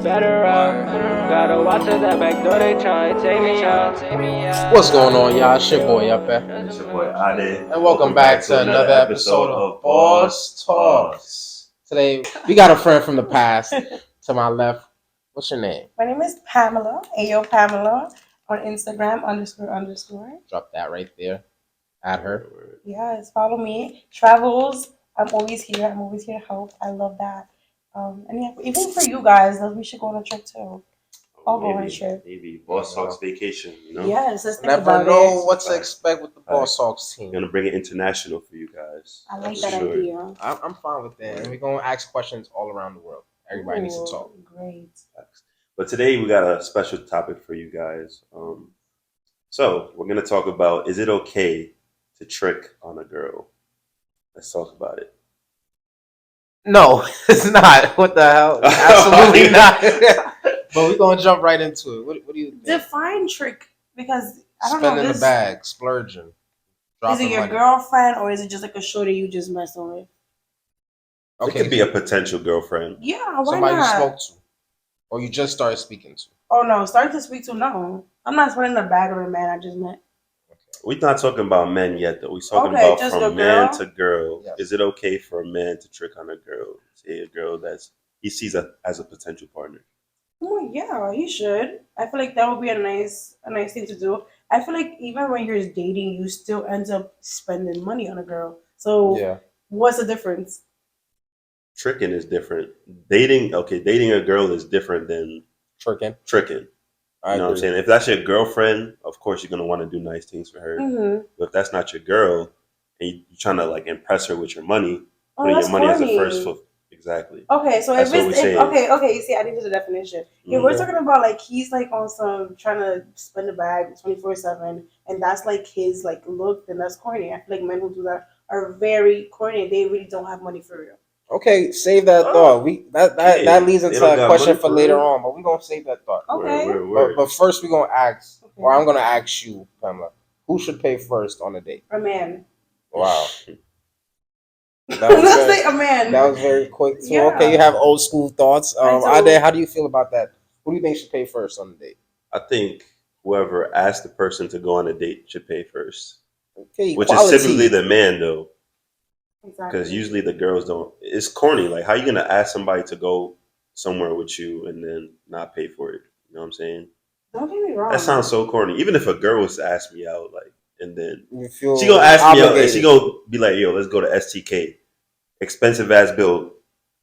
better off. Gotta watch out that back door, they try to take me out. What's going on, y'all? It's your boy, Ep. It's your boy Ade. And welcome back to another episode of Boss Talks. Today, we got a friend from the past to my left. What's your name? My name is Pamela, Ayo Pamela, on Instagram, __. Drop that right there. Add her. Yes, follow me. Travels, I'm always here. I'm always here to help. I love that. And yeah, even for you guys, we should go on a trip too. I'll go on a trip. Maybe Boss Talks vacation, you know? Yes, let's think Never about know it. what to expect with the Boss Talks team. We're going to bring it international for you guys. I like That's that sure. idea. I'm fine with that. And we're going to ask questions all around the world. Everybody needs to talk. Great. But today we got a special topic for you guys. So we're going to talk about, is it okay to trick on a girl? Let's talk about it. No, it's not. What the hell? Absolutely not. But we're going to jump right into it. What do you think? Define trick, because I don't Spending know. the bag, splurging. Is it your money. girlfriend or is it just like a shorty you just messing with? It could be a potential girlfriend. Yeah, why somebody not? you spoke to. Or you just started speaking to. Oh no, start to speak to no. I'm not spending the bag of a man I just met. We're not talking about men yet, though. We're talking Okay, about just from a man girl? to girl. Yes. Is it okay for a man to trick on a girl? Say a girl he sees as a potential partner. Oh yeah, he should. I feel like that would be a nice thing to do. I feel like even when you're dating, you still end up spending money on a girl. So Yeah. what's the difference? Tricking is different. Dating a girl is different than Tricking. tricking. I You know what I'm agree. saying? If that's your girlfriend, of course you're gonna want to do nice things for her. Mm-hmm. But if that's not your girl and you're trying to like impress her with your money, Oh, putting that's your money as a corny. first foot. Exactly. Okay, so That's if what it's we're saying. okay, you see, I did the definition. If we're talking about like he's like on some trying to spend a bag 24/7, and that's like his like look, then that's corny. I feel like men who do that are very corny. They really don't have money for real. Okay, save that Oh, thought. That leads They into don't a got question money for for later real? on, but we're gonna save that thought. Okay. But first we're gonna ask, Okay. or I'm gonna ask you, Pamela, who should pay first on a date? A man. Wow. Let's very, say a man. that was very quick too. Yeah. Okay, you have old school thoughts. I do. Ade, how do you feel about that? Who do you think should pay first on the date? I think whoever asked the person to go on a date should pay first. Okay, Which quality. is typically the man though. Exactly. Because usually the girls don't. It's corny. Like, how you gonna ask somebody to go somewhere with you and then not pay for it? You know what I'm saying? Don't get me wrong. That sounds so corny. Even if a girl was to ask me out, like, and then You feel she gonna ask me out, and obligated. she gonna be like, "Yo, let's go to STK, expensive ass bill."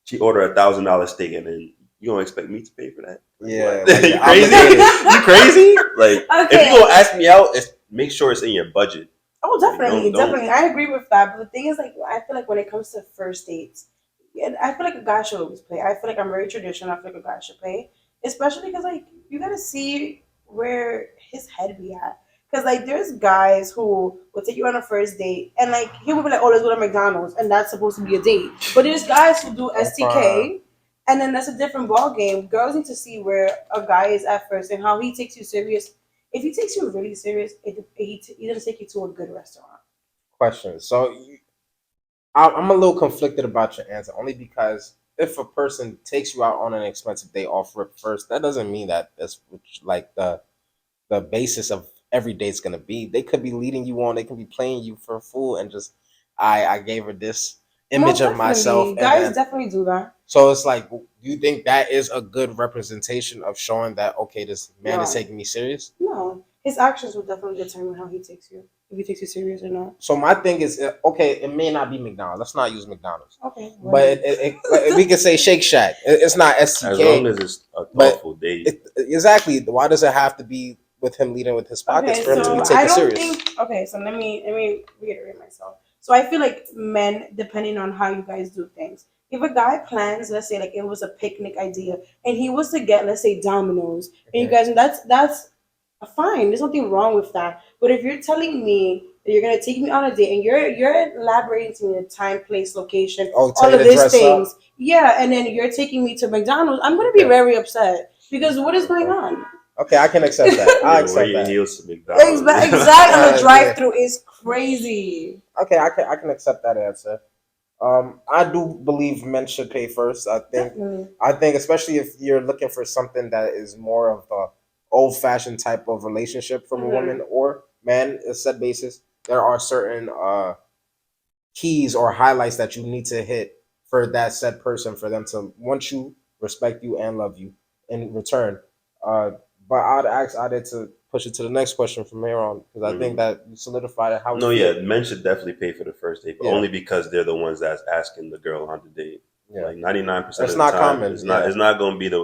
She order $1,000 steak, and then you gonna expect me to pay for that? Yeah, What? like You you're crazy? obligated. You crazy? Like, if Okay. you gonna ask me out, make sure it's in your budget. Oh, definitely, Don't- definitely. I agree with that. But the thing is, like, I feel like when it comes to first dates, and I feel like a guy should always pay. I feel like I'm very traditional. I feel like a guy should pay, especially because like you gotta see where his head be at. Because like there's guys who will take you on a first date and like he will be like, oh, let's go to McDonald's, and that's supposed to be a date. But there's guys who do STK, and then that's a different ball game. Girls need to see where a guy is at first and how he takes you serious. If he takes you really serious, he doesn't take you to a good restaurant. Question. So I'm a little conflicted about your answer, only because if a person takes you out on an expensive date off rip first, that doesn't mean that that's like the basis of every date's gonna be. They could be leading you on. They can be playing you for a fool and just I gave her this image Most of myself. definitely. Guys definitely do that. So it's like, do you think that is a good representation of showing that okay, this man is No. taking me serious? No, his actions will definitely determine how he takes you. If he takes you serious or not. So my thing is, okay, it may not be McDonald's. Let's not use McDonald's. Okay. But we can say Shake Shack. It's not STK. As long as it's a thoughtful date. Exactly. Why does it have to be with him leading with his pockets for him to be I taken don't serious? think. Okay, so let me reiterate myself. So I feel like men, depending on how you guys do things, if a guy plans, let's say like it was a picnic idea, and he was to get, let's say, Domino's, and you guys, that's fine. There's nothing wrong with that. But if you're telling me that you're gonna take me on a date and you're elaborating to me the time, place, location, Oh, tell all you of to these dress things, up? yeah, and then you're taking me to McDonald's, I'm gonna be very upset because what is going on? Okay, I can accept that. I accept Wear your that. heels to McDonald's. Exactly, on the drive-through is crazy. Okay, I can accept that answer. I do believe men should pay first. Definitely. I think especially if you're looking for something that is more of the old fashioned type of relationship from a woman or man, a set basis, there are certain keys or highlights that you need to hit for that said person for them to want you, respect you, and love you in return. Uh, but I'd to push it to the next question from here on because I think Mhm. that you solidified it how we No, feel. yeah, men should definitely pay for the first date, but Yeah, only because they're the ones that's asking the girl on the date. yeah. Like 99% It's of the not time, common. it's Yeah, not going to be the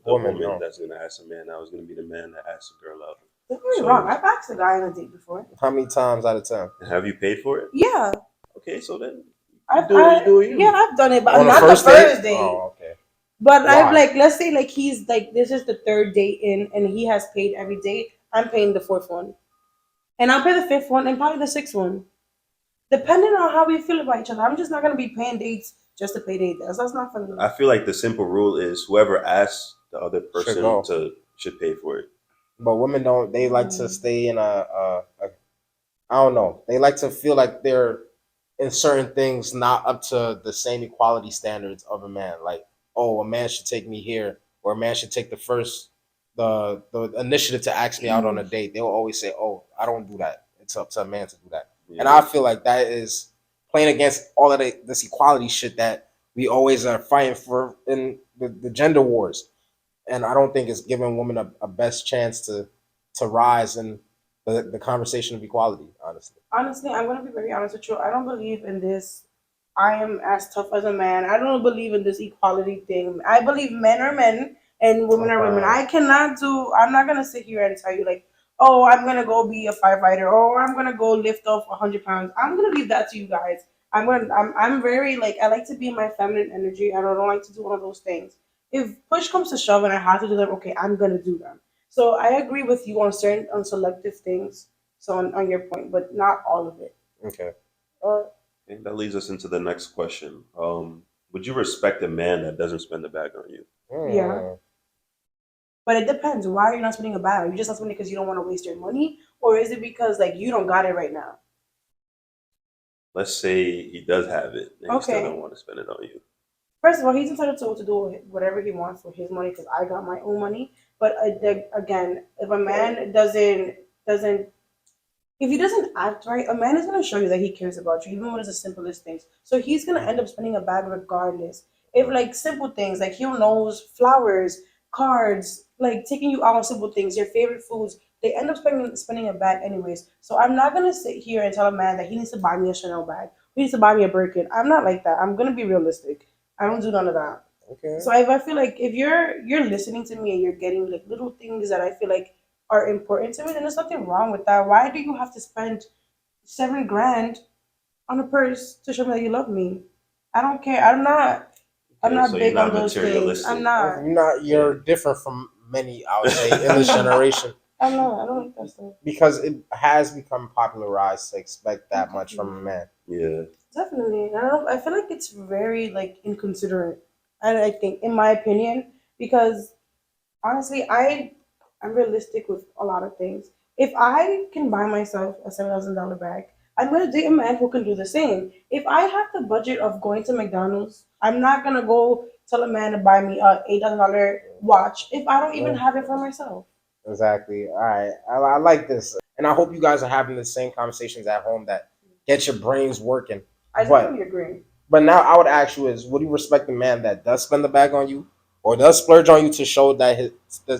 woman, woman no. that's going to ask a man out. It's going to be the man that asks the girl out. Don't get me wrong. So, I've asked a guy on a date before. How many times out of 10? have you paid for it? Yeah, Okay, so then You do yeah, you I've done it, but on the not the first date? first date. Oh, okay. But I've Why? like, let's say like he's like this is the third date in, and he has paid every date. I'm paying the fourth one, and I'll pay the fifth one and probably the sixth one, depending on how we feel about each other. I'm just not gonna be paying dates just to pay dates. That's not for me. I feel like the simple rule is whoever asks the other Should person go. to should pay for it. But women don't. They like to stay in a I don't know. They like to feel like they're in certain things not up to the same equality standards of a man. Like, oh, a man should take me here, or a man should take the initiative to ask me out on a date. They'll always say, "Oh, I don't do that. It's up to a man to do that." And I Yeah. feel like that is playing against all of this equality shit that we always are fighting for in the gender wars. And I don't think it's giving women a best chance to rise in the conversation of equality. Honestly, Honestly, I'm gonna be very honest with you. I don't believe in this. I am as tough as a man. I don't believe in this equality thing. I believe men are men and women are women. okay, I cannot do. I'm not gonna sit here and tell you like, oh, I'm gonna go be a firefighter or I'm gonna go lift off 100 pounds. I'm gonna leave that to you guys. I'm very like I like to be in my feminine energy. I don't like to do one of those things. If push comes to shove and I have to do them, okay, I'm gonna do them. So I agree with you on certain on selective things. So on your point, but not all of it. okay. Uh, Okay, that leads us into the next question. Would you respect a man that doesn't spend the bag on you? yeah. Hmm. But it depends. Why are you not spending a bag? Are you just not spending because you don't want to waste your money, or is it because like you don't got it right now? Let's say he does have it and he still Okay. don't want to spend it on you. First of all, he's entitled to do whatever he wants with his money because I got my own money. But again, if a man doesn't if he doesn't act right, a man is going to show you that he cares about you, even when it's the simplest things. So he's going to end up spending a bag regardless. If like simple things, like he knows flowers, cards, like taking you out on simple things, your favorite foods, they end up spending a bag anyways. So I'm not gonna sit here and tell a man that he needs to buy me a Chanel bag, he needs to buy me a Birkin. I'm not like that. I'm gonna be realistic. I don't do none of that. Okay. So if I feel like if you're listening to me and you're getting like little things that I feel like are important to me, then there's nothing wrong with that. Why do you have to spend 7 grand on a purse to show me that you love me? I don't care. I'm Okay, so not you're big on not those things. I'm materialistic. not. You're not. You're Okay. different from many. I would say in this generation I'm not. I don't like that stuff. because it has become popularized to expect that much from a man. Yeah. Definitely. I don't. I feel like it's very like inconsiderate. I think, in my opinion, because honestly, I'm realistic with a lot of things. If I can buy myself a $7,000 bag, I'm gonna date a man who can do the same. If I have the budget of going to McDonald's, I'm not gonna go tell a man to buy me a $8,000 watch if I don't even have it for myself. Exactly. All right. I like this, and I hope you guys are having the same conversations at home that get your brains working. I But definitely agree. but now I would ask you is, would you respect the man that does spend the bag on you, or does splurge on you to show that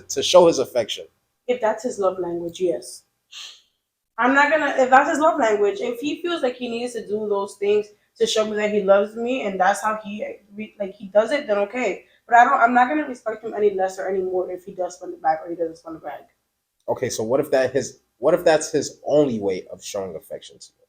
to show his affection? If that's his love language, yes. I'm not gonna. If that's his love language, if he feels like he needs to do those things to show me that he loves me, and that's how like he does it, then okay. But I don't. I'm not gonna respect him any less or any more if he does spend the bag or he doesn't spend the bag. Okay, so what if that's his only way of showing affection to you?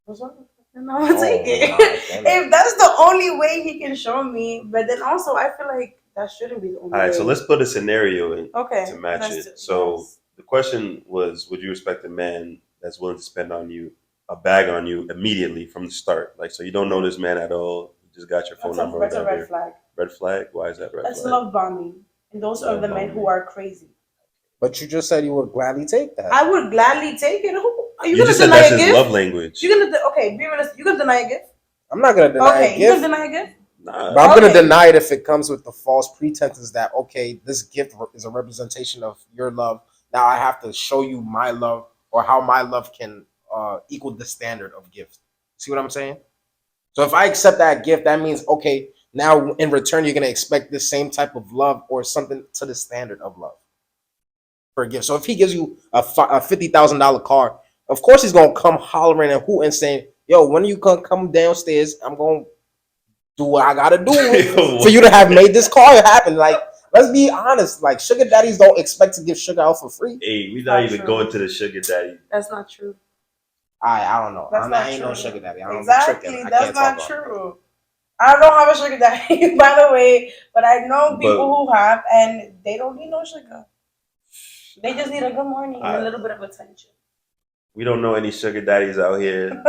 What's wrong? And I'm gonna take Oh it. my goodness. If that's the only way he can show me, but then also I feel like that shouldn't be the only All right, way. so let's put a scenario in Okay. to match Let's do it. So yes. the question was, would you respect a man that's willing to spend on you a bag on you immediately from the start? Like, so you don't know this man at all. You just got your phone number or That's a red whatever. flag. Red flag? Why is that red That's flag? love bombing, and those are Love the men who bombing. are crazy. But you just said you would gladly take that. I would gladly take it. Who are you You gonna just said deny that's a his gift? love language. You're gonna okay, be realistic. You gonna deny a gift? I'm not gonna deny a Okay, you gift. can deny a gift. Nah. But I'm gonna Okay. deny it if it comes with the false pretenses that okay, this gift is a representation of your love. Now I have to show you my love or how my love can equal the standard of gift. See what I'm saying? So if I accept that gift, that means okay, now in return you're gonna expect the same type of love or something to the standard of love for a gift. So if he gives you a $50,000 car, of course he's gonna come hollering and hooting and saying, "Yo, when you come downstairs, I'm gonna do what I gotta do for you to have made this car happen." Like, let's be honest. Like, sugar daddies don't expect to give sugar out for free. Hey, we Not not even true. going to the sugar daddy. That's not true. I don't know. That's I not ain't true. no sugar daddy. I don't be Exactly. tricking. I That's can't talk not about it. true. I don't have a sugar daddy, by the way, but I know people who have, and they don't need no sugar. They just need a good morning and a little bit of attention. We don't know any sugar daddies out here.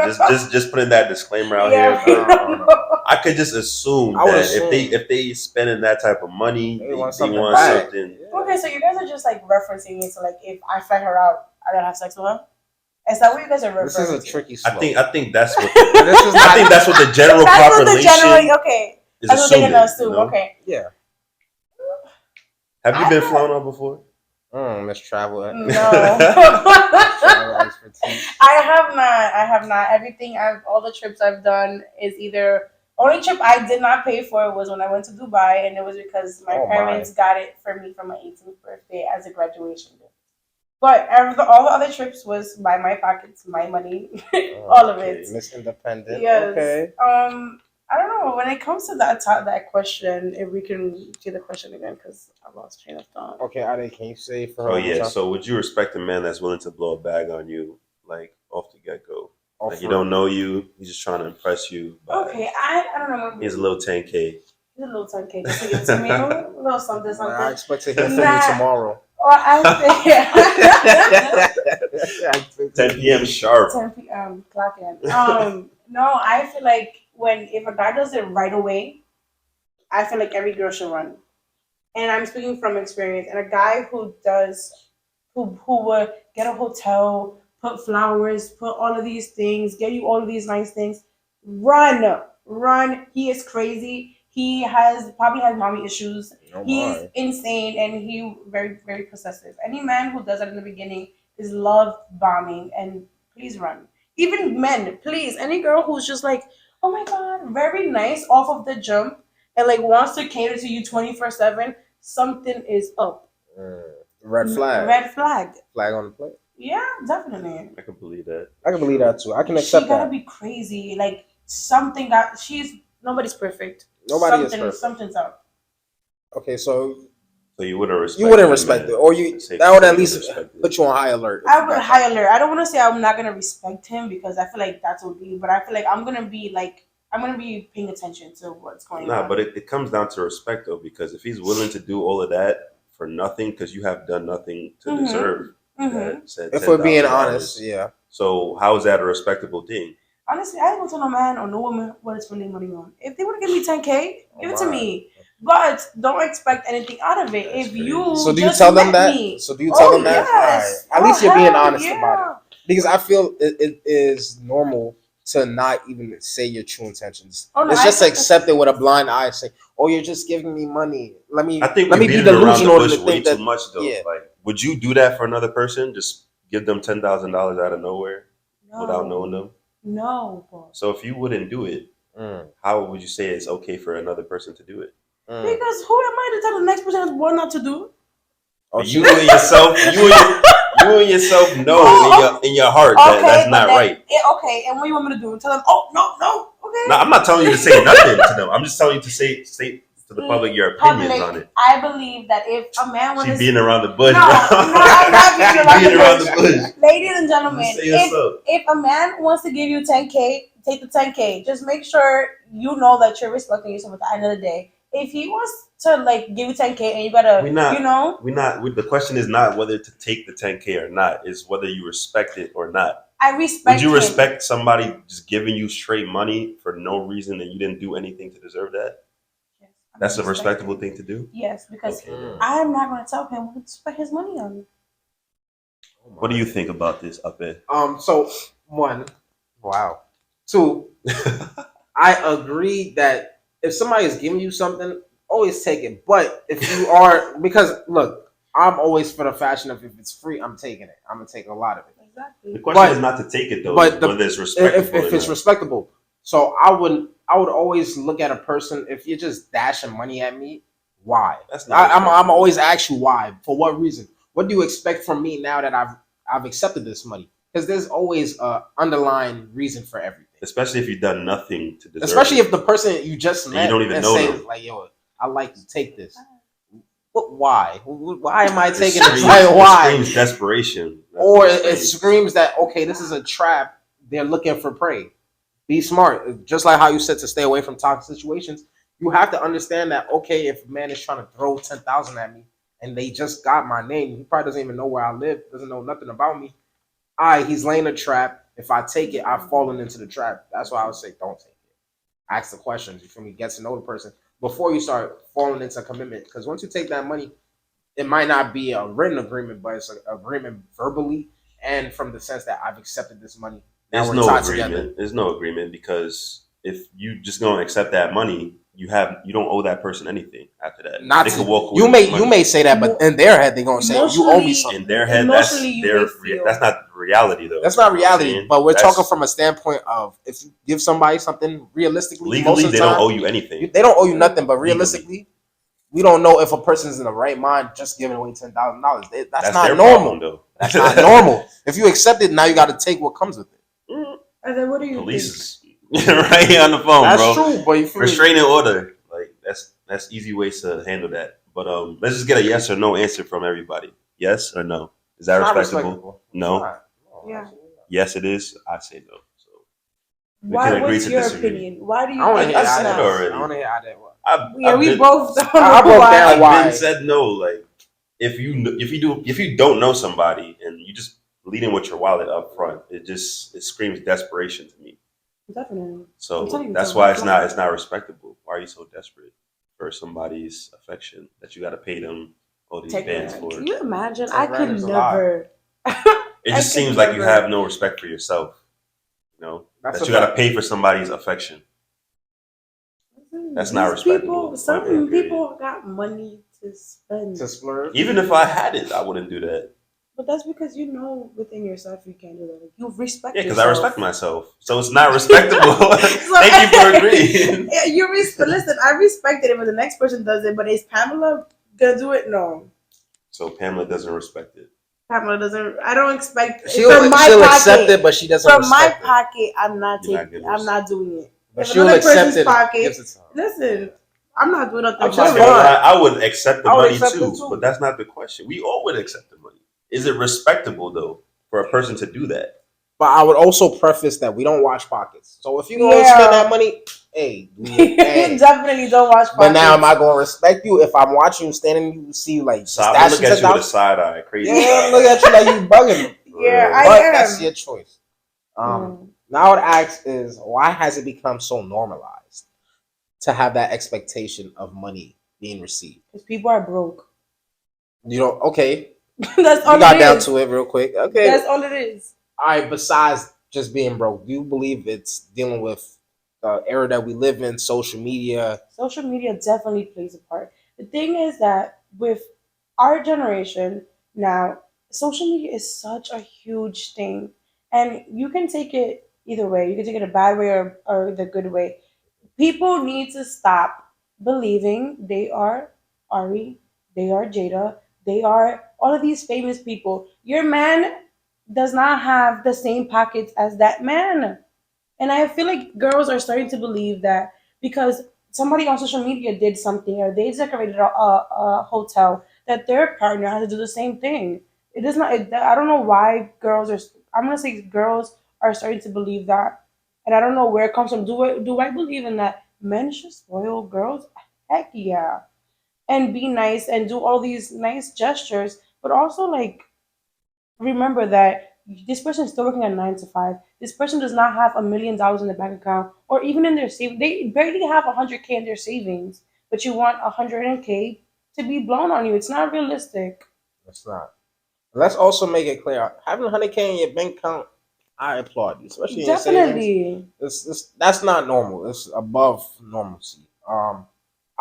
Just putting that disclaimer out Yeah, here. we don't know. I could just assume I would that assume. if they spending that type of money, They want they something want back. something. Okay, so you guys are just like referencing it to like if I fly her out, I gotta have sex with her. Is that what you guys are referring This is a to? tricky slope. I think that's what This is I think that's what the general That's what the population general. Okay, is that's what they're assuming. gonna assume. You know? Okay. Yeah. Have you been flown on before? Miss Travel. No. Travel expertise. I have not. All the trips I've done is either only trip I did not pay for was when I went to Dubai, and it was because my Oh, my. parents got it for me for my 18th birthday as a graduation gift. But all the other trips was by my pockets, my money, all of Okay. it. Miss Independent. Yes. Okay. I don't know. When it comes to that question, if we can do the question again, because I lost train of thought. Okay, Ade, can you say for her? Oh one more yeah. time? So would you respect a man that's willing to blow a bag on you, like off the get go? Oh, Like he for- don't know you, he's just trying to impress you. Okay, I don't know. He's a little 10K. He's a little 10K just to give to me. A little something, I something. expect to hear from you Nah. tomorrow. Or I say 10 p.m. sharp. 10 p.m. clock in. No, I feel like if a guy does it right away, I feel like every girl should run. And I'm speaking from experience. And a guy who would get a hotel, put flowers, put all of these things, get you all of these nice things, run. He is crazy. He probably has mommy issues. Oh, He's my. insane and he very, very possessive. Any man who does that in the beginning is love bombing, and please run. Even men, please. Any girl who's just like, oh my god, very nice off of the jump and like wants to cater to you 24/7, something is up. Red flag. Red flag. Flag on the plate. Yeah, definitely. I can believe that. I can believe that too. I can She accept gotta that. be crazy. Like nobody's perfect. Nobody is perfect. Something's up. Okay, so So you wouldn't respect. you wouldn't that respect man. it, or you It's safe that to would say at you least respect it. put you on high alert. I would high alert. I don't want to say I'm not gonna respect him because I feel like that's OD, but I feel like I'm gonna be paying attention to what's going Nah, on. but it comes down to respect though, because if he's willing to do all of that for nothing, because you have done nothing to Mhm. deserve Mhm. that said If we're being $10,000. honest, yeah. So how is that a respectable thing? Honestly, I ain't gonna tell no man or no woman what to spend their money on. If they want to give me 10K, give it to Alright. me. But don't expect anything out of it. That's If crazy. you So do you just tell them met that? me- So do you tell them that? Yes. Alright. At least you're being hell honest yeah. about it. Because I feel it is normal to not even say your true intentions. Oh, no, It's I just to think accept it with a blind eye. Say, "Oh, you're just giving me money. Let me I think let we're me be beating around the delusional bush to way think too that." much though. Yeah. Like, would you do that for another person? Just give them $10,000 out of nowhere without knowing them? No, boss. So if you wouldn't do it, how would you say it's okay for another person to do it? Because who am I to tell the next person what not to do? Oh, You and yourself, you and yourself know in your heart that that's not right. Okay, and what do you want me to do? Tell them, oh, no, okay. No, I'm not telling you to say nothing to them. I'm just telling you to say to the public your opinions on it. I believe that if a man wants She's being around the bush, No, bro. no, I'm not being around the bush. bush. Ladies and gentlemen, Just say what's up. if a man wants to give you 10K, take the 10K. Just make sure you know that you're respecting yourself at the end of the day. If he wants to like give you 10K and you gotta, The question is not whether to take the 10K or not. It's whether you respect it or not. I respect. Would you him. respect somebody just giving you straight money for no reason and you didn't do anything to deserve that? Yes, That's a respectable thing to do. Yes, because Okay. I'm not going to tell him what to spend his money on. What do you think about this, Ape? So one, wow. Two, I agree that if somebody is giving you something, always take it. But if you are, because look, I'm always for the fashion of if it's free, I'm taking it. I'm gonna take a lot of it. The Exactly. question But is not to take it though, but whether it's respectable if or it's not. respectable, so I would always look at a person. If you're just dashing money at me, why? That's not I'm respectable. always ask you why. For what reason? What do you expect from me now that I've accepted this money? Because there's always a underlying reason for everything. Especially if you've done nothing to deserve Especially it. if the person you just And met you don't even and know say them. like, "Yo, I like to take this." But why? Why am I It taking screams, this? Like, it why? screams desperation. That's Or what it screams that okay, this is a trap. They're looking for prey. Be smart. Just like how you said to stay away from toxic situations, you have to understand that okay, if a man is trying to throw 10,000 at me and they just got my name, he probably doesn't even know where I live, doesn't know nothing about me. He's laying a trap. If I take it, I've fallen into the trap. That's why I would say don't take it. Ask the questions. You feel me? Get to know the person before you start falling into a commitment. Because once you take that money, it might not be a written agreement, but it's an agreement verbally and from the sense that I've accepted this money. Now There's we're no tied together. agreement. There's no agreement because if you just gonna accept that money, you don't owe that person anything after that. Not They to, can walk away you with may the you money. may say that, but in their head they're gonna say you owe me something. In their head, that's Emotionally, you may feel. that's not reality though. That's not You know what I'm reality, saying? but we're That's- talking from a standpoint of if you give somebody something realistically, most legally of the they don't time, owe you anything. they don't owe you nothing. But Legally. realistically, we don't know if a person's in the right mind just giving away $10,000. That's not their normal. problem though. That's not normal. If you accept it, now you got to take what comes with it. And then what do you Police is right here on the phone, That's bro. true, but you feel me? Restraining order, like that's easy ways to handle that. But let's just get a yes or no answer from everybody. Yes or no? Is that It's not respectable? It's No. not. Yeah. Absolutely not. Yes, it is. I say no. So think? We can Why? agree What's to your disagree. opinion? Why do you I want to think hear I it's said that it not? already. I want to hear how that was. Yeah, we been, both don't I know broke why. down I've why. been said no. Like if you don't know somebody and you just lead in with your wallet up front, it screams desperation to me. Definitely. I'm So telling you, that's it's a why red it's flag. not respectable. Why are you so desperate for somebody's affection that you got to pay them all these Take bands it. for? Can you imagine? 10 I grand could is a lot. never. It I just could seems like you never. have no respect for yourself. You know That's that a you got to fact. pay for somebody's affection. That's not These respectable. people, Point some blank, period. people got money to spend. To splurge. Even if I had it, I wouldn't do that. But that's because you know within yourself you can't do that. Like, you respect Yeah, because yourself. I respect myself. So it's not respectable. Thank you for agreeing. Yeah, listen, I respected it, but the next person does it. But is Pamela gonna do it? No. So Pamela doesn't respect it. Pamela doesn't. I don't expect She'll from my she'll pocket. accept it, but she doesn't From my respect it. pocket, I'm not You're not taking. gonna I'm not doing it. But If she'll another accept person's it. pocket, Gives it to her. listen, I'm not doing nothing. I'm I'm just not gonna fine. lie, I would accept the I would money accept too, it too. but that's not the question. We all would accept the money. Is it respectable though for a person to do that? But I would also preface that we don't watch pockets. So if you gonna Yeah. spend that money, hey, do your You thing. definitely don't watch. But now am pockets. I gonna respect you if I'm watching you standing? You see like So I'm gonna look at you with a $10,000? side eye, crazy Yeah, side look eye. at you like you bugging. Yeah, I But am. that's your choice. Now I would ask is why has it become so normalized to have that expectation of money being received? Because people are broke. You know, okay, That's all we got it down is. to it real quick. Okay, That's all it is. all right. Besides just being broke, do you believe it's dealing with the era that we live in, social media? Social media definitely plays a part. The thing is that with our generation now, social media is such a huge thing. And you can take it either way. You can take it a bad way or the good way. People need to stop believing they are Ari, they are Jada, they are all of these famous people. Your man does not have the same pockets as that man. And I feel like girls are starting to believe that because somebody on social media did something or they decorated a hotel, that their partner has to do the same thing. It is not. I don't know why girls are. I'm gonna say girls are starting to believe that, and I don't know where it comes from. Do I believe in that? Men should spoil girls. Heck yeah, and be nice and do all these nice gestures, but also like remember that this person is still working at 9 to 5. This person does not have $1 million in their bank account or even in their savings. They barely have 100K in their savings, but you want 100K to be blown on you. It's not realistic. It's not. Let's also make it clear: having 100K in your bank account, I applaud you, especially in your savings. Definitely. That's not normal. It's above normalcy.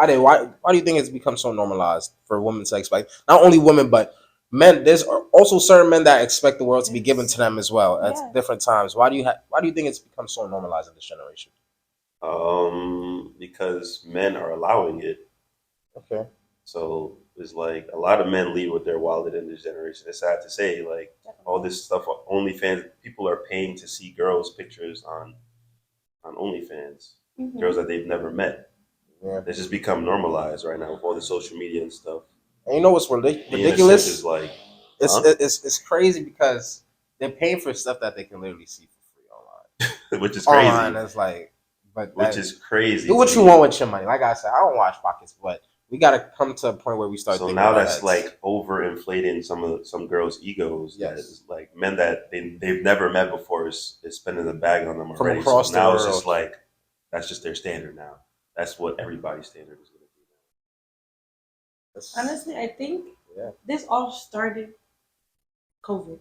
Ade, why do you think it's become so normalized for women to expect not only women but men? There's also certain men that expect the world to be given to them as well at Yes. different times. Why do you think it's become so normalized in this generation? Because men are allowing it. Okay. So it's like a lot of men lead with their wallet in this generation. It's sad to say, like all this stuff on OnlyFans, people are paying to see girls' pictures on OnlyFans, girls that they've never met. Yeah. It's just become normalized right now with all the social media and stuff. And you know what's Me, in a sense, ridiculous? is like, It's, huh? it's crazy because they're paying for stuff that they can literally see for free online. Which is Online, crazy. it's like, but Which that is crazy. do what to you me. want with your money. Like I said, I don't watch pockets, but we got to come to a point where we start So thinking now with our that's heads. like overinflating some girls' egos. Yes. That is like men that they've never met before is spending the bag on them From already. across So the now it's just world. like that's just their standard now. That's what everybody's standard is going to be Honestly, I think Yeah. this all started COVID,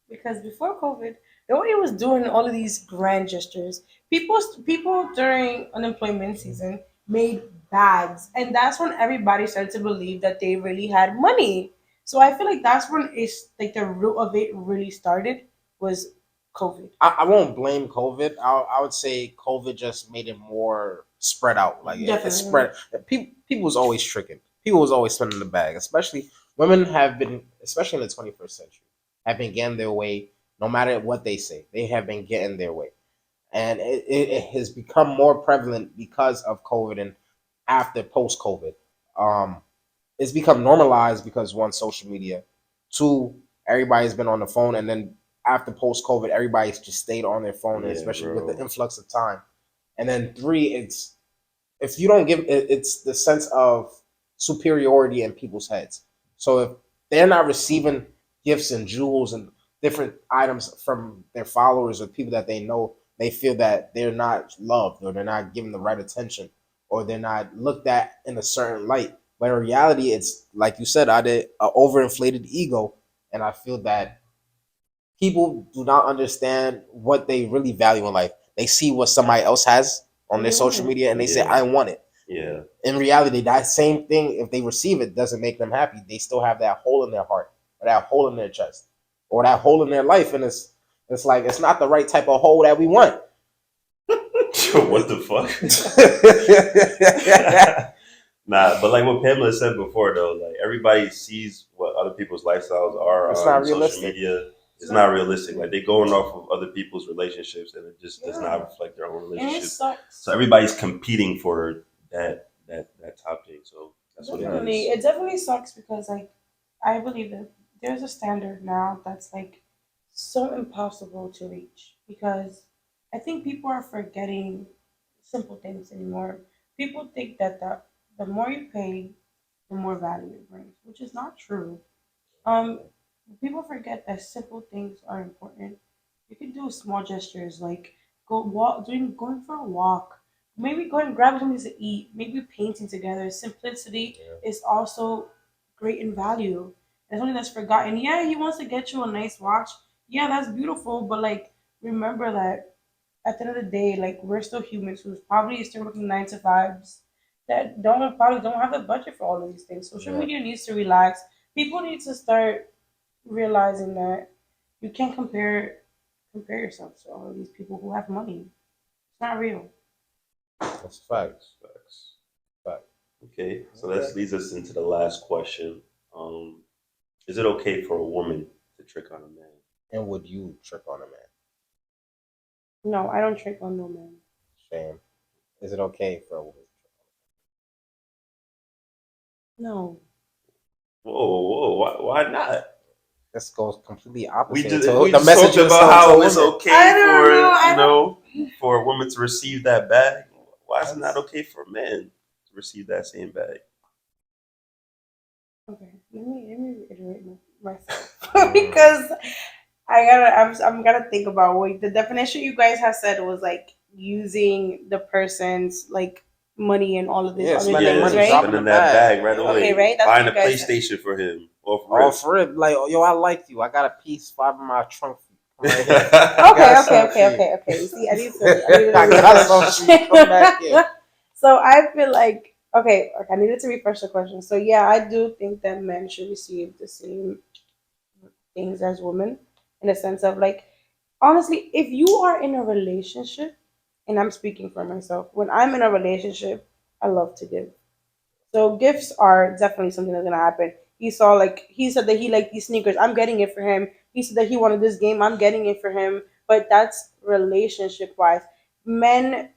because before COVID, nobody was doing all of these grand gestures. People during unemployment season made bags, and that's when everybody started to believe that they really had money. So I feel like that's when it's like the root of it really started was COVID. I won't blame COVID. I would say COVID just made it more spread out. Like it Definitely. spread. People was always tricking. People was always spending the bag. Especially women have been, especially in the 21st century, have been getting their way. No matter what they say, they have been getting their way, and it has become more prevalent because of COVID and after post COVID. Um, it's become normalized because one, social media, two, everybody's been on the phone, and then after post COVID, everybody's just stayed on their phone, and Yeah, especially with the bro. influx of time. And then three, it's if you don't give it's the sense of superiority in people's heads. So if they're not receiving gifts and jewels and different items from their followers or people that they know, they feel that they're not loved or they're not given the right attention or they're not looked at in a certain light. But in reality, it's like you said, I did an overinflated ego, and I feel that people do not understand what they really value in life. They see what somebody else has on And their they want social it. media and they say, Yeah, I want it. yeah. In reality, that same thing, if they receive it, doesn't make them happy. They still have that hole in their heart or that hole in their chest or that hole in their life. And it's like it's not the right type of hole that we want. What the fuck? Nah, but like what Pamela said before, though, like everybody sees what other people's lifestyles are It's on not social realistic. media. It's not realistic. Like they're going off of other people's relationships, and it just does not reflect their own And it relationship. sucks. So everybody's competing for that top thing. So that's what it Definitely. is. It definitely sucks because like I believe that there's a standard now that's like so impossible to reach, because I think people are forgetting simple things anymore. People think that the more you pay, the more value it brings, which is not true. Um, People forget that simple things are important. You can do small gestures like going for a walk, maybe going grab something to eat, maybe painting together. Simplicity is also great in value. It's something that's forgotten. Yeah, he wants to get you a nice watch. Yeah, that's beautiful, but like remember that at the end of the day, like we're still humans who's probably still working 9 to 5s that don't probably don't have the budget for all of these things. Social Yeah. media needs to relax. People need to start realizing that you can't compare yourself to all of these people who have money. It's not real. That's a fact. Facts. Fact. Okay, so that leads us into the last question. Um, is it okay for a woman to trick on a man? And would you trick on a man? No, I don't trick on no man. Shame. Is it okay for a woman? No. Whoa, why not? This goes completely We opposite. just So we the just message talked you was about telling to how it's women. okay I don't for know. I don't. for a woman to receive that bag. Why is it not That's- okay for men to receive that same bag? Okay, let me reiterate myself because I'm gonna think about what the definition you guys have said was like using the person's like money and all of these Yeah, other spending things, money, right? dropping the Spending that bag. bag right Okay, away. right. That's what Buying a you guys said. PlayStation for him off Oh, rip. for it, like, yo, I like you. I got a PS5 in my trunk. Right here. Okay. You see, I need to I got some shit. Come back here. So I feel like okay, I needed to refresh the question. So yeah, I do think that men should receive the same things as women in the sense of like honestly, if you are in a relationship, and I'm speaking for myself, when I'm in a relationship, I love to give. So gifts are definitely something that's gonna happen. He said that he liked these sneakers. I'm getting it for him. He said that he wanted this game. I'm getting it for him. But that's relationship wise. Men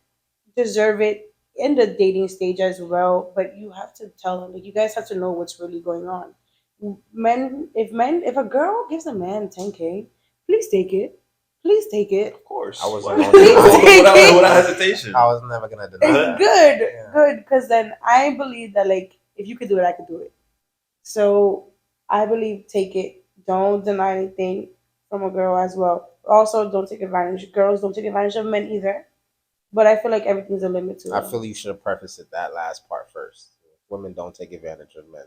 deserve it in the dating stage as well, but you have to tell them like you guys have to know what's really going on. If a girl gives a man 10K, please take it. Please take it. Of course. I wasn't Why- going to deny without, that. without hesitation. I was never gonna deny Uh-huh. that. Good, Yeah. good, because then I believe that like if you could do it, I could do it. So I believe take it. Don't deny anything from a girl as well. Also, don't take advantage. Girls don't take advantage of men either. But I feel like everything's a limit to I it. feel you should have prefaced it that last part first. Women don't take advantage of men.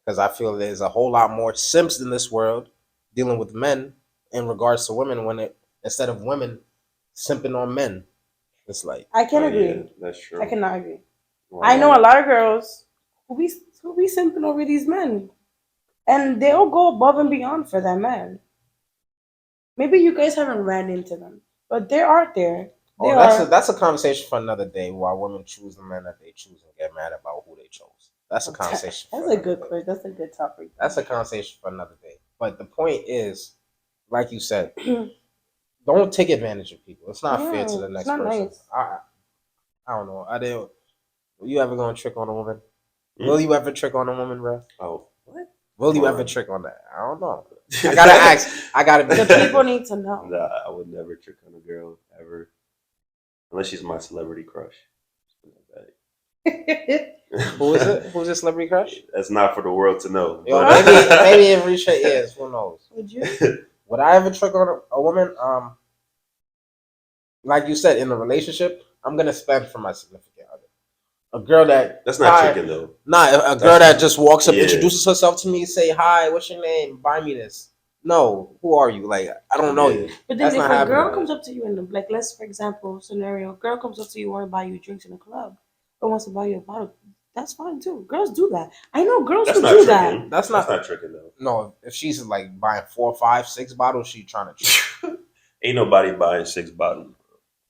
Because I feel there's a whole lot more simps in this world dealing with men in regards to women when it instead of women simping on men. It's like I can't Oh, agree. yeah, that's true. I cannot agree. Why I know not? a lot of girls who be simping over these men, and they'll go above and beyond for that man. Maybe you guys haven't ran into them, but they're out there. They oh, are. that's a conversation for another day. Why women choose the men that they choose and get mad about who they chose. That's a conversation. That's for a another good day. question. That's a good topic. That's a conversation for another day. But the point is, like you said, don't take advantage of people. It's not fair to the It's next not person. nice. I don't know. I didn't. Will you ever gonna trick on a woman? Hmm? Will you ever trick on a woman, bro? Oh, what? Will you Come ever on. trick on that? I don't know. I gotta ask. I gotta be. The people need to know. Nah, I would never trick on a girl ever, unless she's my celebrity crush. Who is it? Who's your celebrity crush? That's not for the world to know. Yo, but- maybe it reach her ears. Who knows? Would you? Would I ever trick on a woman? Like you said, in a relationship, I'm gonna spend for my significant other. A girl that That's not hi, tricking though. Nah, a girl That's- that just walks up, yeah. introduces herself to me, say hi, what's your name, buy me this. No, who are you? Like I don't know Yeah. you. But then That's if not a happening. girl comes up to you and like let's for example scenario, girl comes up to you want to buy you drinks in a club or wants to buy you a bottle, that's fine too. Girls do that. I know girls That's who not do tricking. that. That's not tricking though. no. If she's like buying 4, 5, 6 bottles, she trying to trick. Ain't nobody buying 6 bottles.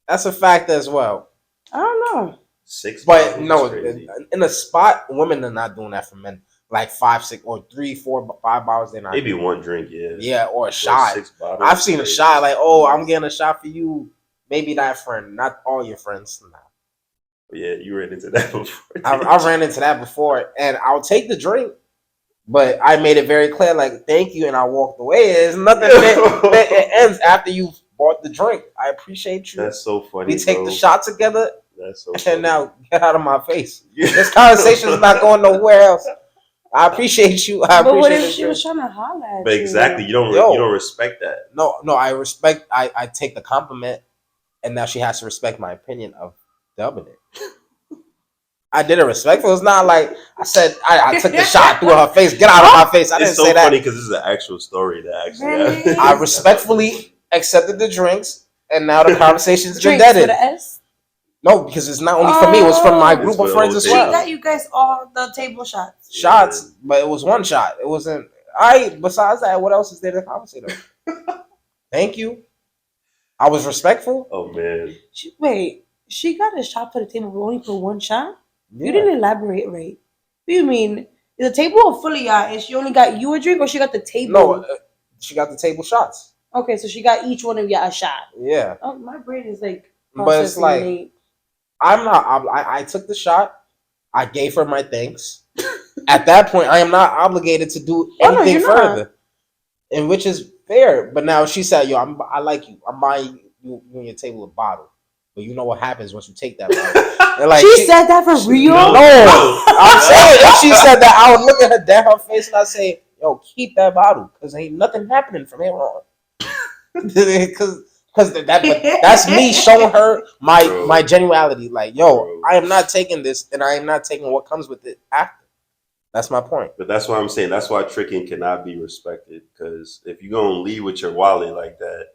That's a fact as well. I don't know. 6 But bottles no, is crazy. in a spot, women are not doing that for men. Like 5, 6, or 3, 4, 5 bottles. They're not. Maybe doing. one drink, yeah. Yeah, or a But shot. 6 bottles. I've is seen a crazy. shot like, oh, I'm getting a shot for you. Maybe that friend, not all your friends. Nah. Yeah, you ran into that before. I ran into that before, and I'll take the drink, but I made it very clear, like, thank you, and I walked away. There's nothing that it ends after you bought the drink. I appreciate you. That's so funny. We take bro. the shot together, That's so funny. and now get out of my face. This conversation is not going nowhere else. I appreciate you. I But what appreciate if this she drink. was trying to holler at But you? exactly, you don't respect that. No, I respect. I take the compliment, and now she has to respect my opinion of dubbing it. I did it respectful. It's not like I said I took the shot through her face. Get out of my face. I didn't It's so say that. funny because this is an actual story that actually Really? happened. I respectfully accepted the drinks, and now the conversation's been Drinks with deaded. an S. No, because it's not only for me; it was from my It's group for of the friends whole as She well. got you guys all the table shots. Shots, but it was one shot. It wasn't. Besides that, what else is there to conversate on? Thank you. I was respectful. Oh man. She got a shot for the table, but only for one shot. Yeah. You didn't elaborate right. What do you mean? Is the table full of y'all and she only got you a drink or she got the table? No, she got the table shots. Okay, so she got each one of y'all a shot. Yeah, Oh, my brain is like but it's processing like late. I'm not. I took the shot. I gave her my thanks. At that point, I am not obligated to do Oh, no, anything you're not. further, and which is fair. But now she said, "Yo, I like you. I'm buying you and your table a bottle." But you know what happens once you take that bottle? And like She said that for real? No, I'm saying if she said that, I would look at her dead her face and I say, "Yo, keep that bottle, cause ain't nothing happening from here on." Cause that's me showing her my genuality. Like, yo, Bro. I am not taking this, and I am not taking what comes with it after. That's my point. But that's why I'm saying that's why tricking cannot be respected. Because if you're gonna leave with your wallet like that,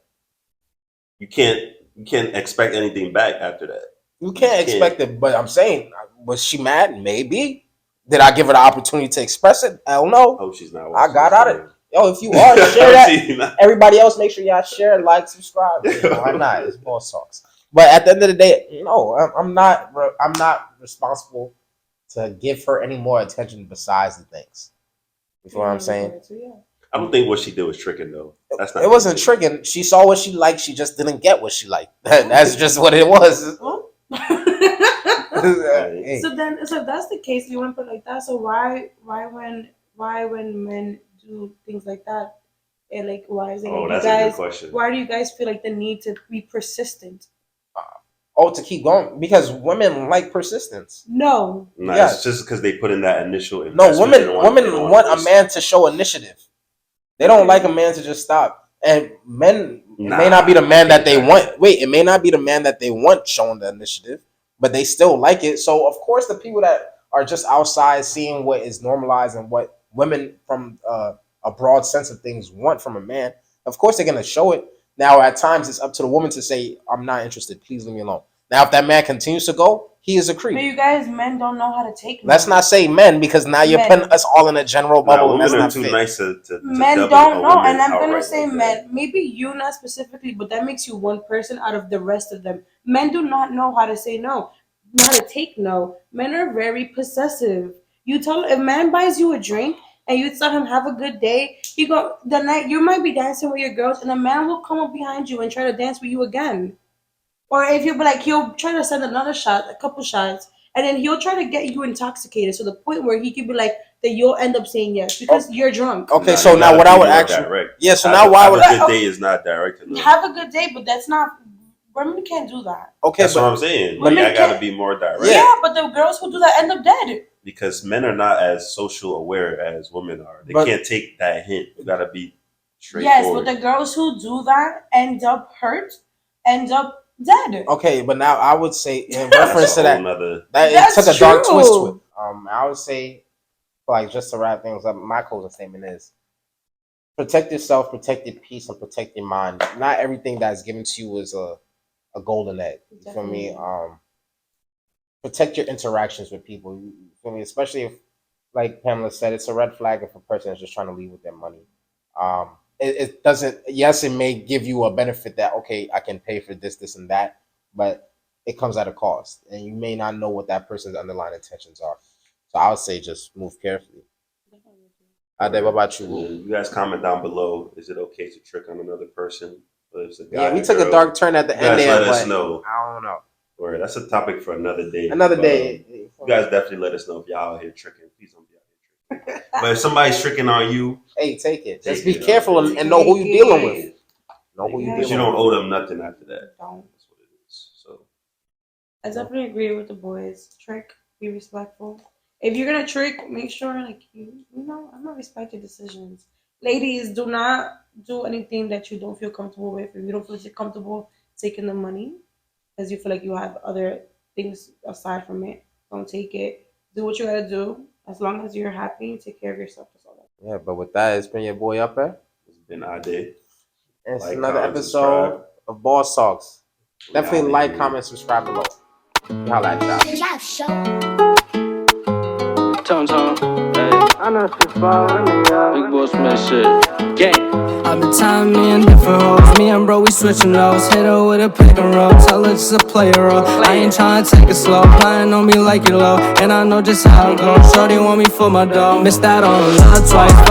you can't expect anything back after that. You can't expect it, but I'm saying, was she mad? Maybe. Did I give her the opportunity to express it? Hell no. I hope she's not. I got out of it. Yo, if you are, I share hope that. she's not. Everybody else, make sure y'all share, like, subscribe. Why not? It's Boss Talks. But at the end of the day, no, I'm not responsible to give her any more attention besides the things. You feel what I'm saying? I don't think what she did was tricking though. That's not. It wasn't tricking. She saw what she liked. She just didn't get what she liked. That's just what it was. Hey. So if that's the case, you want to put it like that. So why when men do things like that, and like why is it? Oh, like that's you guys, a good question. Why do you guys feel like the need to be persistent? To keep going, because women like persistence. No, It's just because they put in that initial investment. No, women want a man to show initiative. They don't like a man to just stop. And men, it may not be the man that they want. Wait, it may not be the man that they want showing the initiative, but they still like it. So of course, the people that are just outside seeing what is normalized and what women from a broad sense of things want from a man, of course they're gonna show it. Now, at times, it's up to the woman to say, "I'm not interested. Please leave me alone." Now, if that man continues to go, he is a creep. but you guys, men don't know how to take. Let's not say men, because now you're putting us all in a general bubble. Women are not too fit. nice to men don't know, and I'm gonna say men. Maybe you not specifically, but that makes you one person out of the rest of them. Men do not know how to say no, how to take no. Men are very possessive. You tell a man buys you a drink and you tell him have a good day. He go the night you might be dancing with your girls, and a man will come up behind you and try to dance with you again. Or if you be like, he'll try to send another shot, a couple shots, and then he'll try to get you intoxicated to the point where he could be like that you'll end up saying yes because you're drunk. Okay, so now what I would actually so now why would a good day is not direct enough. Have a good day, but that's not women can't do that. Okay, that's what I'm saying. Women I gotta be more direct. Yeah, but the girls who do that end up dead. Because men are not as social aware as women are. They can't take that hint. You gotta be straightforward. Yes, but the girls who do that end up hurt, end up dead. Okay, but now I would say in reference to that it took a dark twist to it. I would say, like, just to wrap things up, my closing statement is protect yourself, protect your peace, and protect your mind. Not everything that's given to you is a golden egg. You feel me? Protect your interactions with people. You feel me? Especially if, like Pamela said, it's a red flag if a person is just trying to leave with their money. It doesn't. Yes, it may give you a benefit that, okay, I can pay for this, and that, but it comes at a cost, and you may not know what that person's underlying intentions are. So I would say just move carefully. Ade, what about you? You guys comment down below. Is it okay to trick on another person? Yeah, we took a dark turn at the end there, let us but know. I don't know. Or that's a topic for another day. Another day. You guys definitely let us know if y'all out here tricking. Please don't be out here tricking. But if somebody's tricking on you, hey, take it. Just be careful and know who you're dealing with. Know who you're dealing with. You don't owe them nothing after that. Don't. That's what it is. So I definitely agree with the boys. Trick, be respectful. If you're gonna trick, make sure like I'm gonna respect your decisions. Ladies, do not do anything that you don't feel comfortable with. If you don't feel comfortable taking the money because you feel like you have other things aside from it, don't take it. Do what you gotta do. As long as you're happy, take care of yourself. That's all. Yeah, but with that, it's been your boy Upper. It's been Ade. And it's another episode of Boss Talks. Definitely like, comment, subscribe below. Holla at y'all. Tone, hey. I know she's following me out. Big Boss Smith shit. Gang. I've been timing me in different hoes. Me and bro, we switching those. Hit her with a pick and roll. Tell her just to play a role. I ain't tryna take it slow. Playing on me like you low. And I know just how it goes. Shorty want me for my dog. Missed that on love twice. Fuck